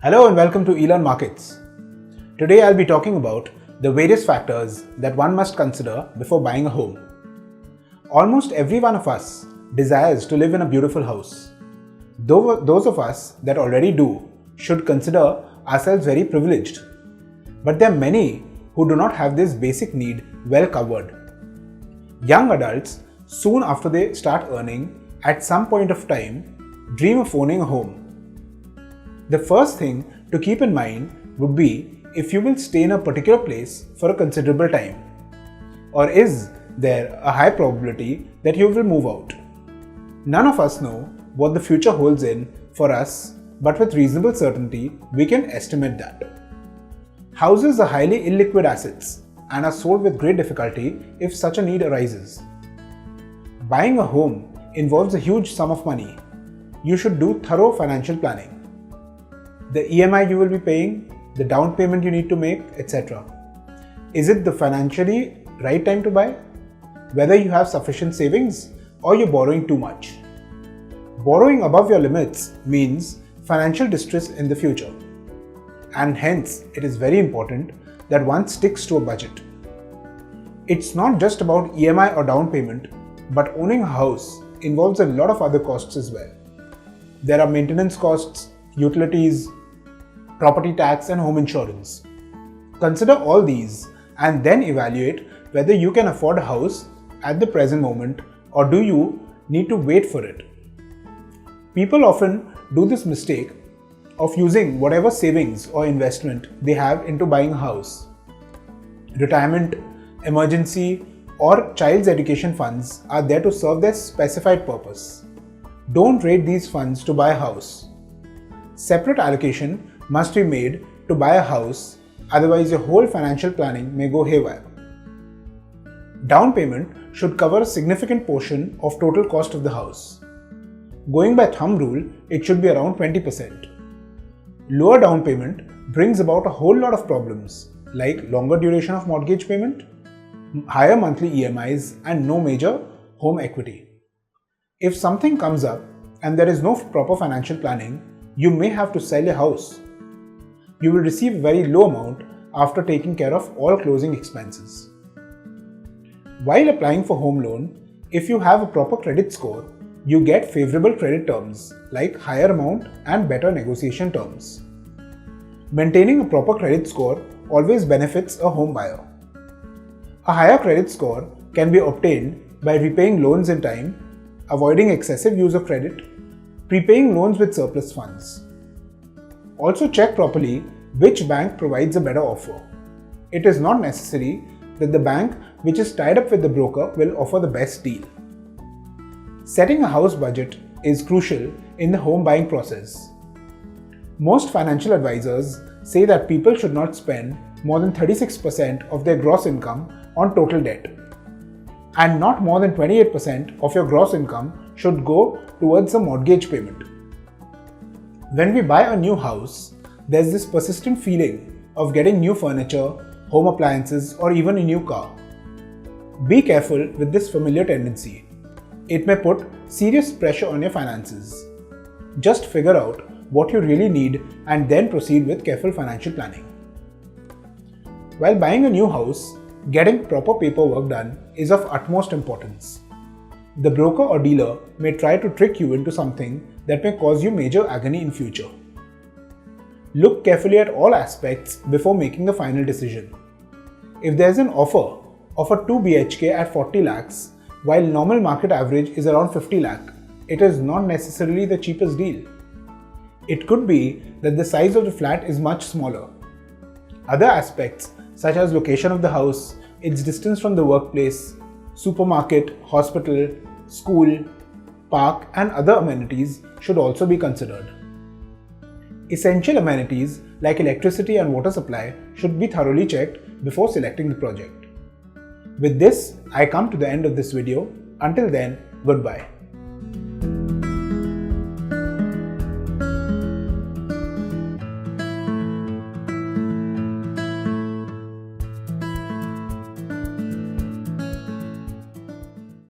Hello and welcome to eLearn Markets. Today I'll be talking about the various factors that one must consider before buying a home. Almost every one of us desires to live in a beautiful house. Those of us that already do should consider ourselves very privileged. But there are many who do not have this basic need well covered. Young adults, soon after they start earning, at some point of time, dream of owning a home. The first thing to keep in mind would be if you will stay in a particular place for a considerable time, or is there a high probability that you will move out. None of us know what the future holds in for us, but with reasonable certainty we can estimate that. Houses are highly illiquid assets and are sold with great difficulty if such a need arises. Buying a home involves a huge sum of money. You should do thorough financial planning. The EMI you will be paying, the down payment you need to make, etc. Is it the financially right time to buy? Whether you have sufficient savings or you're borrowing too much. Borrowing above your limits means financial distress in the future. And hence, it is very important that one sticks to a budget. It's not just about EMI or down payment, but owning a house involves a lot of other costs as well. There are maintenance costs, utilities, property tax and home insurance. Consider all these and then evaluate whether you can afford a house at the present moment or do you need to wait for it. People often do this mistake of using whatever savings or investment they have into buying a house. Retirement, emergency or child's education funds are there to serve their specified purpose. Don't raid these funds to buy a house. Separate allocation must be made to buy a house, otherwise your whole financial planning may go haywire. Down payment should cover a significant portion of total cost of the house. Going by thumb rule, it should be around 20%. Lower down payment brings about a whole lot of problems like longer duration of mortgage payment, higher monthly EMIs and no major home equity. If something comes up and there is no proper financial planning, you may have to sell your house. You will receive a very low amount after taking care of all closing expenses. While applying for home loan, if you have a proper credit score, you get favorable credit terms like higher amount and better negotiation terms. Maintaining a proper credit score always benefits a home buyer. A higher credit score can be obtained by repaying loans in time, avoiding excessive use of credit, prepaying loans with surplus funds. Also check properly which bank provides a better offer. It is not necessary that the bank which is tied up with the broker will offer the best deal. Setting a house budget is crucial in the home buying process. Most financial advisors say that people should not spend more than 36% of their gross income on total debt. And not more than 28% of your gross income should go towards a mortgage payment. When we buy a new house, there's this persistent feeling of getting new furniture, home appliances, or even a new car. Be careful with this familiar tendency. It may put serious pressure on your finances. Just figure out what you really need and then proceed with careful financial planning. While buying a new house, getting proper paperwork done is of utmost importance. The broker or dealer may try to trick you into something that may cause you major agony in future. Look carefully at all aspects before making a final decision. If there is an offer of a 2 BHK at 40 lakhs, while normal market average is around 50 lakh, it is not necessarily the cheapest deal. It could be that the size of the flat is much smaller. Other aspects such as location of the house, its distance from the workplace, supermarket, hospital, school, park and other amenities should also be considered. Essential amenities like electricity and water supply should be thoroughly checked before selecting the project. With this, I come to the end of this video. Until then, goodbye.